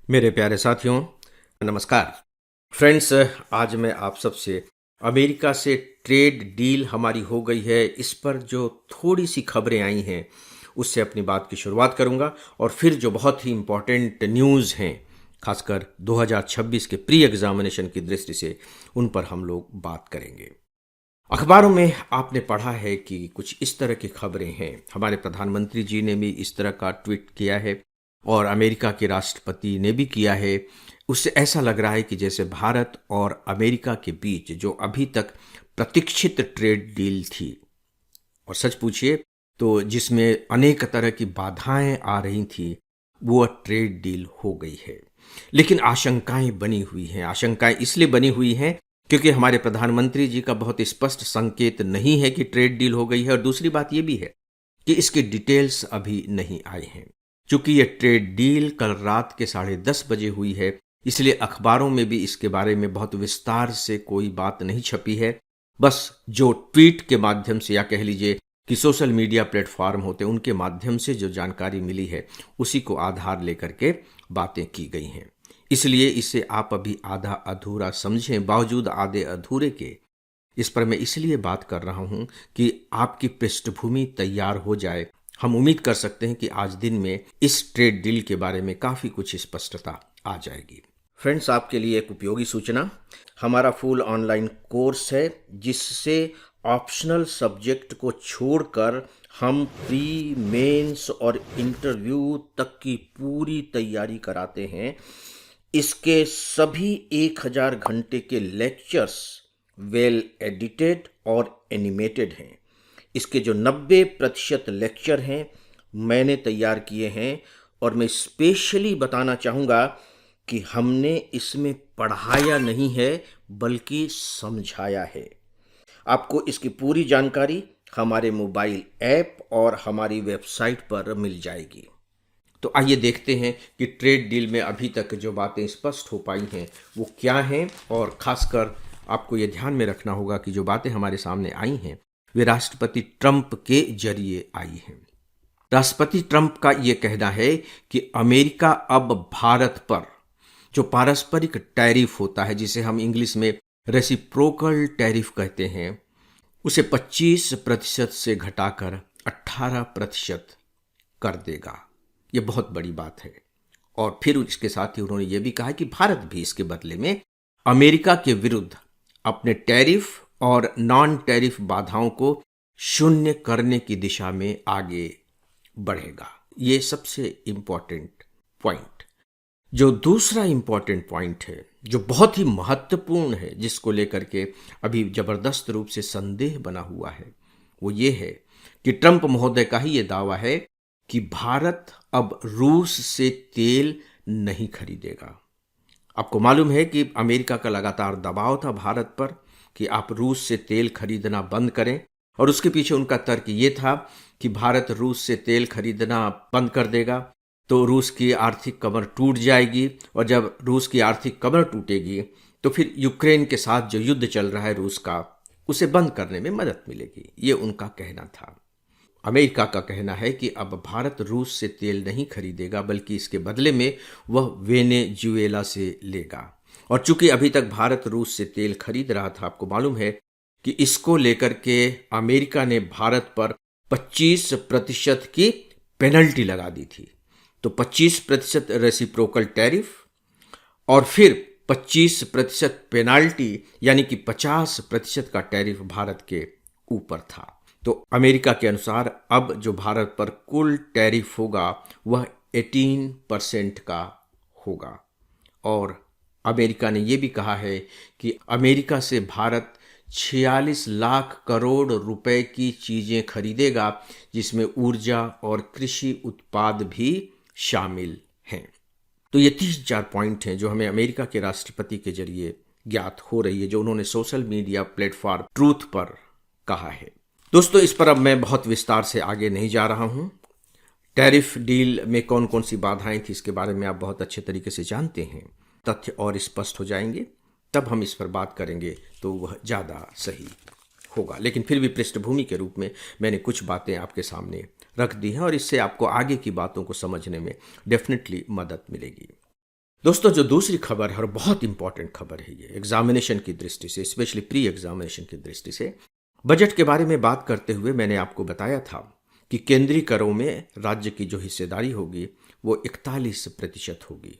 मेरे प्यारे साथियों, नमस्कार। फ्रेंड्स, आज मैं आप सबसे अमेरिका से ट्रेड डील हमारी हो गई है, इस पर जो थोड़ी सी खबरें आई हैं, उससे अपनी बात की शुरुआत करूंगा और फिर जो बहुत ही इम्पोर्टेंट न्यूज़ हैं, खासकर 2026 के प्री एग्जामिनेशन की दृष्टि से, उन पर हम लोग बात करेंगे। अखबारों में आपने पढ़ा है कि कुछ इस तरह की खबरें हैं। हमारे प्रधानमंत्री जी ने भी इस तरह का ट्वीट किया है और अमेरिका के राष्ट्रपति ने भी किया है। उससे ऐसा लग रहा है कि जैसे भारत और अमेरिका के बीच जो अभी तक प्रतीक्षित ट्रेड डील थी, और सच पूछिए तो जिसमें अनेक तरह की बाधाएं आ रही थी, वो ट्रेड डील हो गई है। लेकिन आशंकाएं बनी हुई हैं। आशंकाएं इसलिए बनी हुई हैं क्योंकि हमारे प्रधानमंत्री जी का बहुत स्पष्ट संकेत नहीं है कि ट्रेड डील हो गई है, और दूसरी बात ये भी है कि इसके डिटेल्स अभी नहीं आए हैं। चूंकि ये ट्रेड डील कल रात के 10:30 बजे हुई है, इसलिए अखबारों में भी इसके बारे में बहुत विस्तार से कोई बात नहीं छपी है। बस जो ट्वीट के माध्यम से, या कह लीजिए कि सोशल मीडिया प्लेटफॉर्म होते हैं, उनके माध्यम से जो जानकारी मिली है, उसी को आधार लेकर के बातें की गई हैं। इसलिए इसे आप अभी आधा अधूरा समझें। बावजूद आधे अधूरे के, इस पर मैं इसलिए बात कर रहा हूं कि आपकी पृष्ठभूमि तैयार हो जाए। हम उम्मीद कर सकते हैं कि आज दिन में इस ट्रेड डील के बारे में काफ़ी कुछ स्पष्टता आ जाएगी। फ्रेंड्स, आपके लिए एक उपयोगी सूचना। हमारा फुल ऑनलाइन कोर्स है, जिससे ऑप्शनल सब्जेक्ट को छोड़कर हम प्री, मेंस और इंटरव्यू तक की पूरी तैयारी कराते हैं। इसके सभी 1000 घंटे के लेक्चर्स वेल एडिटेड और एनिमेटेड हैं। इसके जो 90% लेक्चर हैं, मैंने तैयार किए हैं, और मैं स्पेशली बताना चाहूँगा कि हमने इसमें पढ़ाया नहीं है, बल्कि समझाया है। आपको इसकी पूरी जानकारी हमारे मोबाइल ऐप और हमारी वेबसाइट पर मिल जाएगी। तो आइए देखते हैं कि ट्रेड डील में अभी तक जो बातें स्पष्ट हो पाई हैं वो क्या हैं, और खासकर आपको ये ध्यान में रखना होगा कि जो बातें हमारे सामने आई हैं वे राष्ट्रपति ट्रंप के जरिए आई हैं। राष्ट्रपति ट्रंप का ये कहना है कि अमेरिका अब भारत पर जो पारस्परिक टैरिफ होता है, जिसे हम इंग्लिश में रेसिप्रोकल टैरिफ कहते हैं, उसे 25% से घटाकर 18% कर देगा। ये बहुत बड़ी बात है। और फिर इसके साथ ही उन्होंने ये भी कहा कि भारत भी इसके बदले में अमेरिका के विरुद्ध अपने टैरिफ और नॉन टैरिफ बाधाओं को शून्य करने की दिशा में आगे बढ़ेगा। ये सबसे इंपॉर्टेंट पॉइंट। जो दूसरा इंपॉर्टेंट पॉइंट है, जो बहुत ही महत्वपूर्ण है, जिसको लेकर के अभी जबरदस्त रूप से संदेह बना हुआ है, वो ये है कि ट्रंप महोदय का ही ये दावा है कि भारत अब रूस से तेल नहीं खरीदेगा। आपको मालूम है कि अमेरिका का लगातार दबाव था भारत पर कि आप रूस से तेल खरीदना बंद करें, और उसके पीछे उनका तर्क ये था कि भारत रूस से तेल खरीदना बंद कर देगा तो रूस की आर्थिक कमर टूट जाएगी, और जब रूस की आर्थिक कमर टूटेगी तो फिर यूक्रेन के साथ जो युद्ध चल रहा है रूस का, उसे बंद करने में मदद मिलेगी। ये उनका कहना था। अमेरिका का कहना है कि अब भारत रूस से तेल नहीं खरीदेगा, बल्कि इसके बदले में वह वेनेजुएला से लेगा। और चूंकि अभी तक भारत रूस से तेल खरीद रहा था, आपको मालूम है कि इसको लेकर के अमेरिका ने भारत पर 25% की पेनल्टी लगा दी थी। तो 25% रेसिप्रोकल टैरिफ और फिर 25% पेनाल्टी, यानी कि 50% का टैरिफ भारत के ऊपर था। तो अमेरिका के अनुसार अब जो भारत पर कुल टैरिफ होगा वह 18% का होगा। और अमेरिका ने यह भी कहा है कि अमेरिका से भारत 46 लाख करोड़ रुपए की चीजें खरीदेगा, जिसमें ऊर्जा और कृषि उत्पाद भी शामिल हैं। तो ये 34 पॉइंट हैं जो हमें अमेरिका के राष्ट्रपति के जरिए ज्ञात हो रही है, जो उन्होंने सोशल मीडिया प्लेटफॉर्म ट्रूथ पर कहा है। दोस्तों, इस पर अब मैं बहुत विस्तार से आगे नहीं जा रहा हूं। टैरिफ डील में कौन कौन सी बाधाएं थी, इसके बारे में आप बहुत अच्छे तरीके से जानते हैं। तथ्य और स्पष्ट हो जाएंगे, तब हम इस पर बात करेंगे तो वह ज़्यादा सही होगा। लेकिन फिर भी पृष्ठभूमि के रूप में मैंने कुछ बातें आपके सामने रख दी हैं, और इससे आपको आगे की बातों को समझने में डेफिनेटली मदद मिलेगी। दोस्तों, जो दूसरी खबर है और बहुत इंपॉर्टेंट खबर है, ये एग्जामिनेशन की दृष्टि से, स्पेशली प्री एग्जामिनेशन की दृष्टि से, बजट के बारे में बात करते हुए मैंने आपको बताया था कि केंद्रीय करों में राज्य की जो हिस्सेदारी होगी वो 41% होगी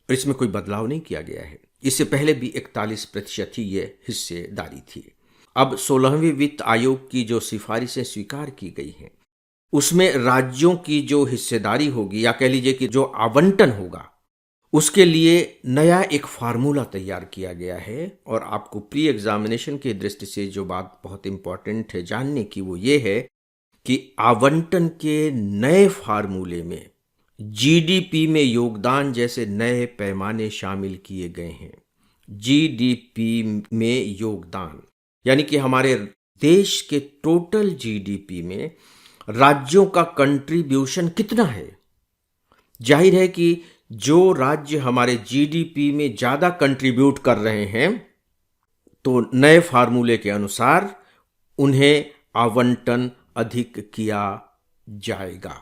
और इसमें कोई बदलाव नहीं किया गया है। इससे पहले भी 41% ही ये हिस्सेदारी थी। अब 16वें वित्त आयोग की जो सिफारिशें स्वीकार की गई हैं उसमें राज्यों की जो हिस्सेदारी होगी, या कह लीजिए कि जो आवंटन होगा, उसके लिए नया एक फार्मूला तैयार किया गया है। और आपको प्री एग्जामिनेशन की दृष्टि से जो बात बहुत इंपॉर्टेंट है जानने की, वो ये है कि आवंटन के नए फार्मूले में जीडीपी में योगदान जैसे नए पैमाने शामिल किए गए हैं। जीडीपी में योगदान यानी कि हमारे देश के टोटल जीडीपी में राज्यों का कंट्रीब्यूशन कितना है। जाहिर है कि जो राज्य हमारे जीडीपी में ज्यादा कंट्रीब्यूट कर रहे हैं, तो नए फार्मूले के अनुसार उन्हें आवंटन अधिक किया जाएगा,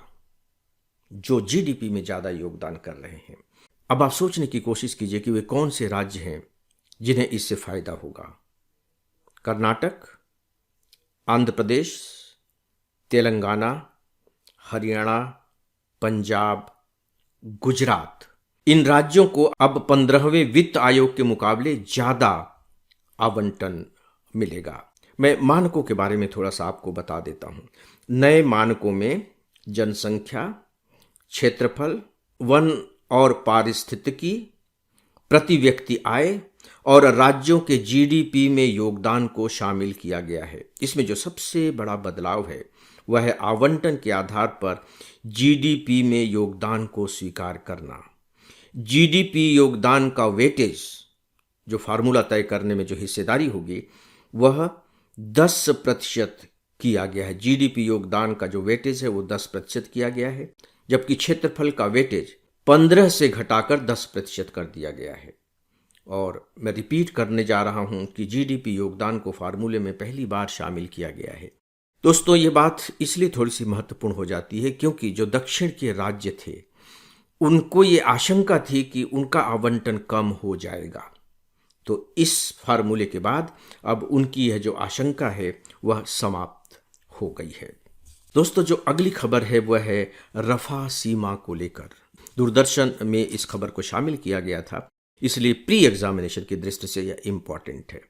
जो जीडीपी में ज्यादा योगदान कर रहे हैं। अब आप सोचने की कोशिश कीजिए कि वे कौन से राज्य हैं जिन्हें इससे फायदा होगा। कर्नाटक, आंध्र प्रदेश, तेलंगाना, हरियाणा, पंजाब, गुजरात। इन राज्यों को अब 15वें वित्त आयोग के मुकाबले ज्यादा आवंटन मिलेगा। मैं मानकों के बारे में थोड़ा सा आपको बता देता हूं। नए मानकों में जनसंख्या, क्षेत्रफल, वन और पारिस्थितिकी, प्रति व्यक्ति आय और राज्यों के जीडीपी में योगदान को शामिल किया गया है। इसमें जो सबसे बड़ा बदलाव है वह है आवंटन के आधार पर जीडीपी में योगदान को स्वीकार करना। जीडीपी योगदान का वेटेज, जो फार्मूला तय करने में जो हिस्सेदारी होगी, वह 10% किया गया है। जीडीपी योगदान का जो वेटेज है वो 10% किया गया है, जबकि क्षेत्रफल का वेटेज 15 से घटाकर 10% कर दिया गया है। और मैं रिपीट करने जा रहा हूं कि जीडीपी योगदान को फार्मूले में पहली बार शामिल किया गया है। दोस्तों, ये बात इसलिए थोड़ी सी महत्वपूर्ण हो जाती है क्योंकि जो दक्षिण के राज्य थे उनको ये आशंका थी कि उनका आवंटन कम हो जाएगा। तो इस फार्मूले के बाद अब उनकी यह जो आशंका है वह समाप्त हो गई है। दोस्तों, जो अगली खबर है वह है रफा सीमा को लेकर। दूरदर्शन में इस खबर को शामिल किया गया था, इसलिए प्री एग्जामिनेशन की दृष्टि से यह इंपॉर्टेंट है।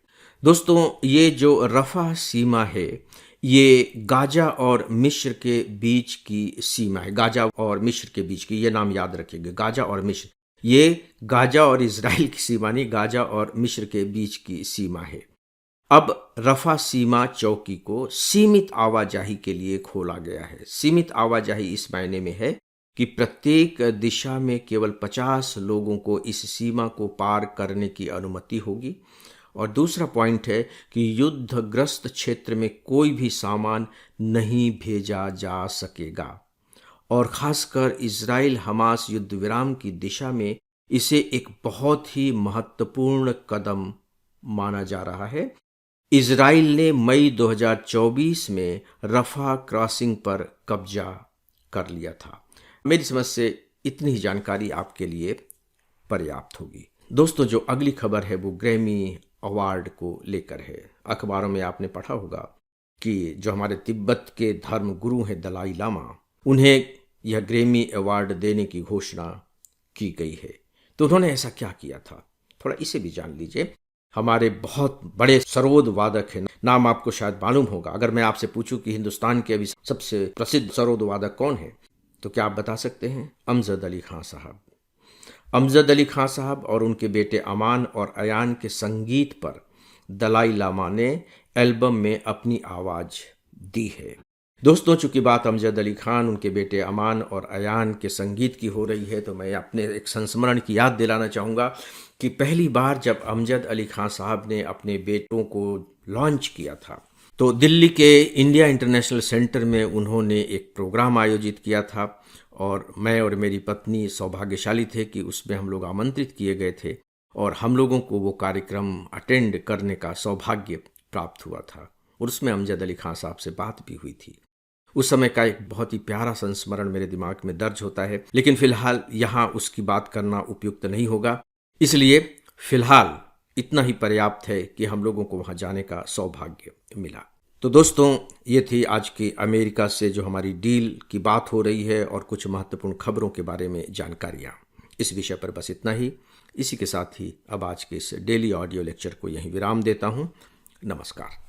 दोस्तों, ये जो रफा सीमा है ये गाजा और मिस्र के बीच की सीमा है। गाजा और मिस्र के बीच की, ये नाम याद रखिएगा, गाजा और मिस्र। ये गाजा और इजराइल की सीमा नहीं, गाजा और मिस्र के बीच की सीमा है। अब रफा सीमा चौकी को सीमित आवाजाही के लिए खोला गया है। सीमित आवाजाही इस मायने में है कि प्रत्येक दिशा में केवल 50 लोगों को इस सीमा को पार करने की अनुमति होगी। और दूसरा पॉइंट है कि युद्धग्रस्त क्षेत्र में कोई भी सामान नहीं भेजा जा सकेगा। और खासकर इजराइल हमास युद्ध विराम की दिशा में इसे एक बहुत ही महत्वपूर्ण कदम माना जा रहा है। इजराइल ने मई 2024 में रफा क्रॉसिंग पर कब्जा कर लिया था। मेरी समझ से इतनी ही जानकारी आपके लिए पर्याप्त होगी। दोस्तों, जो अगली खबर है वो ग्रैमी अवार्ड को लेकर है। अखबारों में आपने पढ़ा होगा कि जो हमारे तिब्बत के धर्म गुरु हैं दलाई लामा, उन्हें यह ग्रैमी अवार्ड देने की घोषणा की गई है। तो उन्होंने ऐसा क्या किया था, थोड़ा इसे भी जान लीजिए। हमारे बहुत बड़े सरोद वादक हैं, नाम आपको शायद मालूम होगा। अगर मैं आपसे पूछूं कि हिंदुस्तान के अभी सबसे प्रसिद्ध सरोद वादक कौन है, तो क्या आप बता सकते हैं? अमजद अली खां साहब। अमजद अली खां साहब और उनके बेटे अमान और अयान के संगीत पर दलाई लामा ने एल्बम में अपनी आवाज दी है। दोस्तों, चूंकि बात अमजद अली खान, उनके बेटे अमान और अयान के संगीत की हो रही है, तो मैं अपने एक संस्मरण की याद दिलाना चाहूँगा कि पहली बार जब अमजद अली खान साहब ने अपने बेटों को लॉन्च किया था, तो दिल्ली के इंडिया इंटरनेशनल सेंटर में उन्होंने एक प्रोग्राम आयोजित किया था और मैं और मेरी पत्नी सौभाग्यशाली थे कि उसमें हम लोग आमंत्रित किए गए थे और हम लोगों को वो कार्यक्रम अटेंड करने का सौभाग्य प्राप्त हुआ था और उसमें अमजद अली खान साहब से बात भी हुई थी। उस समय का एक बहुत ही प्यारा संस्मरण मेरे दिमाग में दर्ज होता है, लेकिन फिलहाल यहाँ उसकी बात करना उपयुक्त नहीं होगा। इसलिए फिलहाल इतना ही पर्याप्त है कि हम लोगों को वहाँ जाने का सौभाग्य मिला। तो दोस्तों, ये थी आज की अमेरिका से जो हमारी डील की बात हो रही है और कुछ महत्वपूर्ण खबरों के बारे में जानकारियाँ। इस विषय पर बस इतना ही। इसी के साथ ही अब आज के इस डेली ऑडियो लेक्चर को यहीं विराम देता हूँ। नमस्कार।